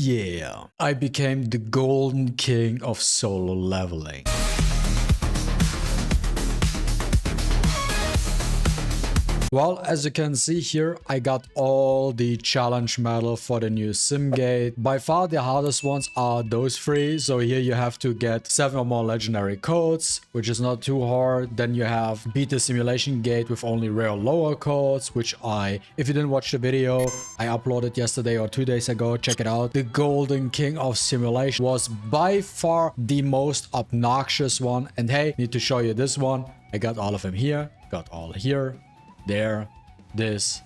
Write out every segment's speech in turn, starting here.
Yeah, I became the golden king of solo leveling. Well, as you can see here, I got all the challenge medal for the new sim gate. By far the hardest ones are those three. So here you have to get 7 or more legendary codes, which is not too hard. Then you have beat the simulation gate with only rare lower codes, which if you didn't watch the video, I uploaded yesterday or 2 days ago, check it out. The golden king of simulation was by far the most obnoxious one. And hey, need to show you this one. I got all of them here, got all here. There, this,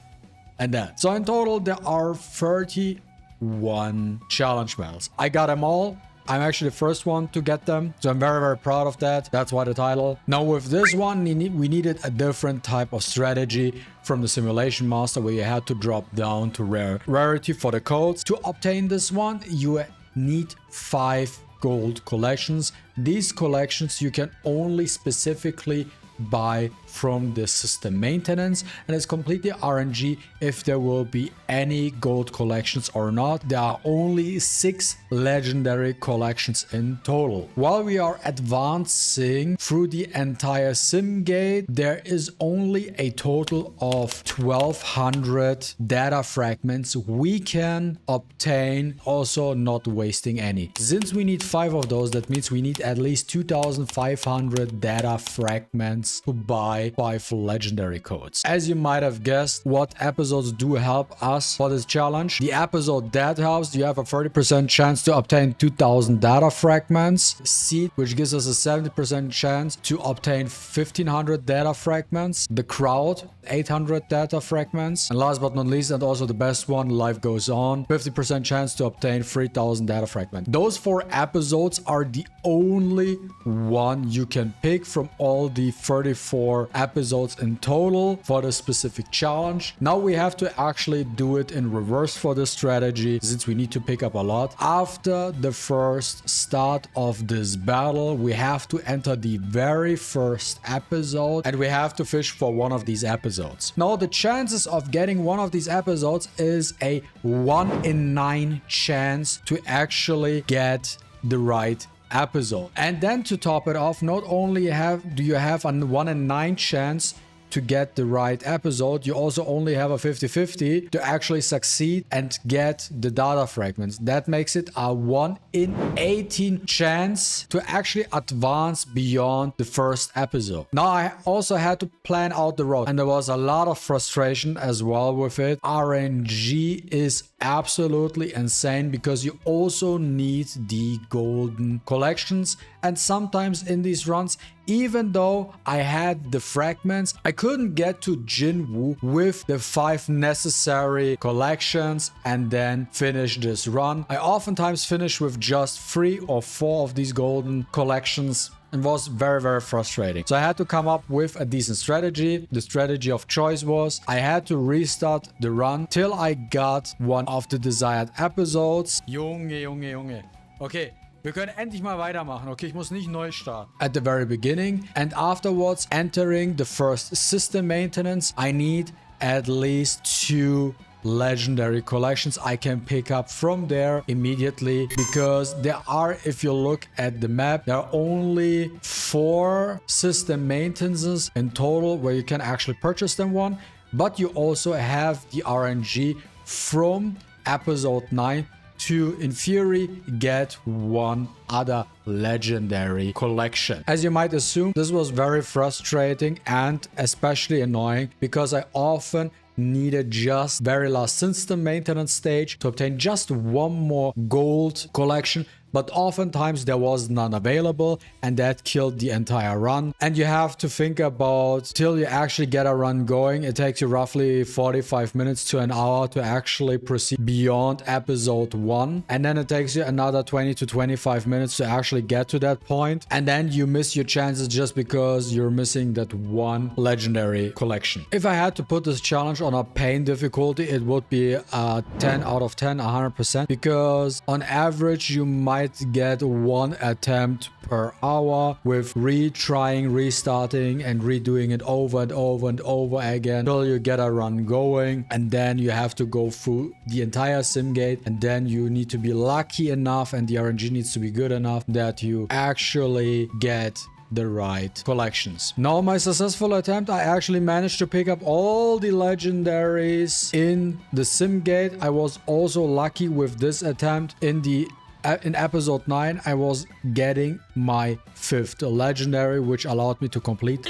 and that. So in total, there are 31 challenge medals. I got them all. I'm actually the first one to get them. So I'm very, very proud of that. That's why the title. Now with this one, we needed a different type of strategy from the simulation master where you had to drop down to rarity for the codes. To obtain this one, you need 5 gold collections. These collections you can only specifically buy from the system maintenance, and it's completely RNG if there will be any gold collections or not. There are only 6 legendary collections in total. While we are advancing through the entire sim gate, there is only a total of 1200 data fragments we can obtain, also not wasting any. Since we need 5 of those, that means we need at least 2500 data fragments to buy 5 legendary codes. As you might have guessed, what episodes do help us for this challenge? The episode that helps, you have a 30% chance to obtain 2000 data fragments. Seed, which gives us a 70% chance to obtain 1500 data fragments. The crowd, 800 data fragments. And last but not least, and also the best one, life goes on, 50% chance to obtain 3000 data fragments. Those 4 episodes are the only one you can pick from all the 34 episodes in total for the specific challenge. Now we have to actually do it in reverse for this strategy, since we need to pick up a lot. After the first start of this battle, we have to enter the very first episode and we have to fish for one of these episodes. Now the chances of getting one of these episodes is a 1 in 9 chance to actually get the right episode. And then to top it off, not only do you have a 1 in 9 chance to get the right episode, you also only have a 50-50 to actually succeed and get the data fragments. That makes it a 1 in 18 chance to actually advance beyond the first episode. Now I also had to plan out the road, and there was a lot of frustration as well with it. RNG is absolutely insane because you also need the golden collections, and sometimes in these runs, even though I had the fragments, I couldn't get to Jinwoo with the 5 necessary collections and then finish this run. I oftentimes finish with just 3 or 4 of these golden collections. It was very, very frustrating. So I had to come up with a decent strategy. The strategy of choice was I had to restart the run till I got one of the desired episodes. Junge. Okay. Wir können endlich mal weitermachen, okay? Ich muss nicht neu starten. At the very beginning, and afterwards entering the first system maintenance, I need at least 2 legendary collections I can pick up from there immediately, because there are, if you look at the map, there are only 4 system maintenances in total where you can actually purchase them one, but you also have the RNG from episode 9 to, in theory, get one other legendary collection. As you might assume, this was very frustrating and especially annoying because I often needed just very last system maintenance stage to obtain just one more gold collection, but oftentimes there was none available and that killed the entire run. And you have to think about, till you actually get a run going, it takes you roughly 45 minutes to an hour to actually proceed beyond episode 1, and then it takes you another 20 to 25 minutes to actually get to that point, and then you miss your chances just because you're missing that one legendary collection. If I had to put this challenge on a pain difficulty, it would be a 10 out of 10, 100%, because on average you might might get 1 attempt per hour with retrying, restarting, and redoing it over and over and over again until you get a run going. And then you have to go through the entire sim gate, and then you need to be lucky enough and the RNG needs to be good enough that you actually get the right collections. Now, my successful attempt, I actually managed to pick up all the legendaries in the sim gate. I was also lucky with this attempt in episode 9. I was getting my 5th legendary, which allowed me to complete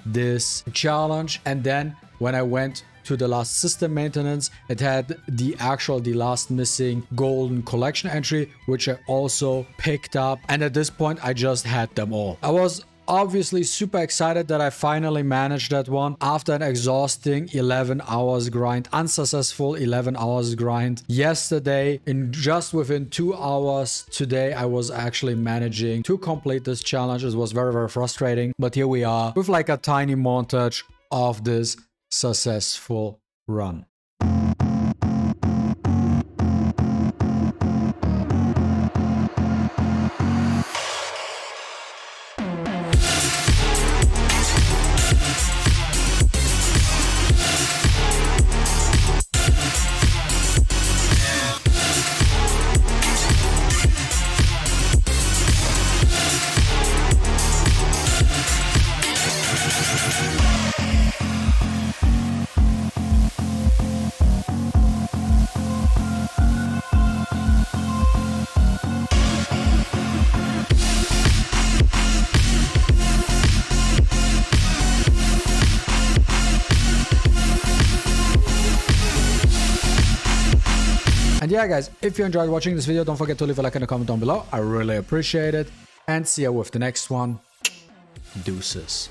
this challenge. And then when I went to the last system maintenance, it had the last missing golden collection entry, which I also picked up. And at this point, I just had them all. I was obviously super excited that I finally managed that one after an exhausting 11 hours grind, unsuccessful 11 hours grind yesterday. Within 2 hours today, I was actually managing to complete this challenge. It was very, very frustrating, but here we are with like a tiny montage of this successful run. And yeah, guys, if you enjoyed watching this video, don't forget to leave a like and a comment down below. I really appreciate it. And see you with the next one. Deuces.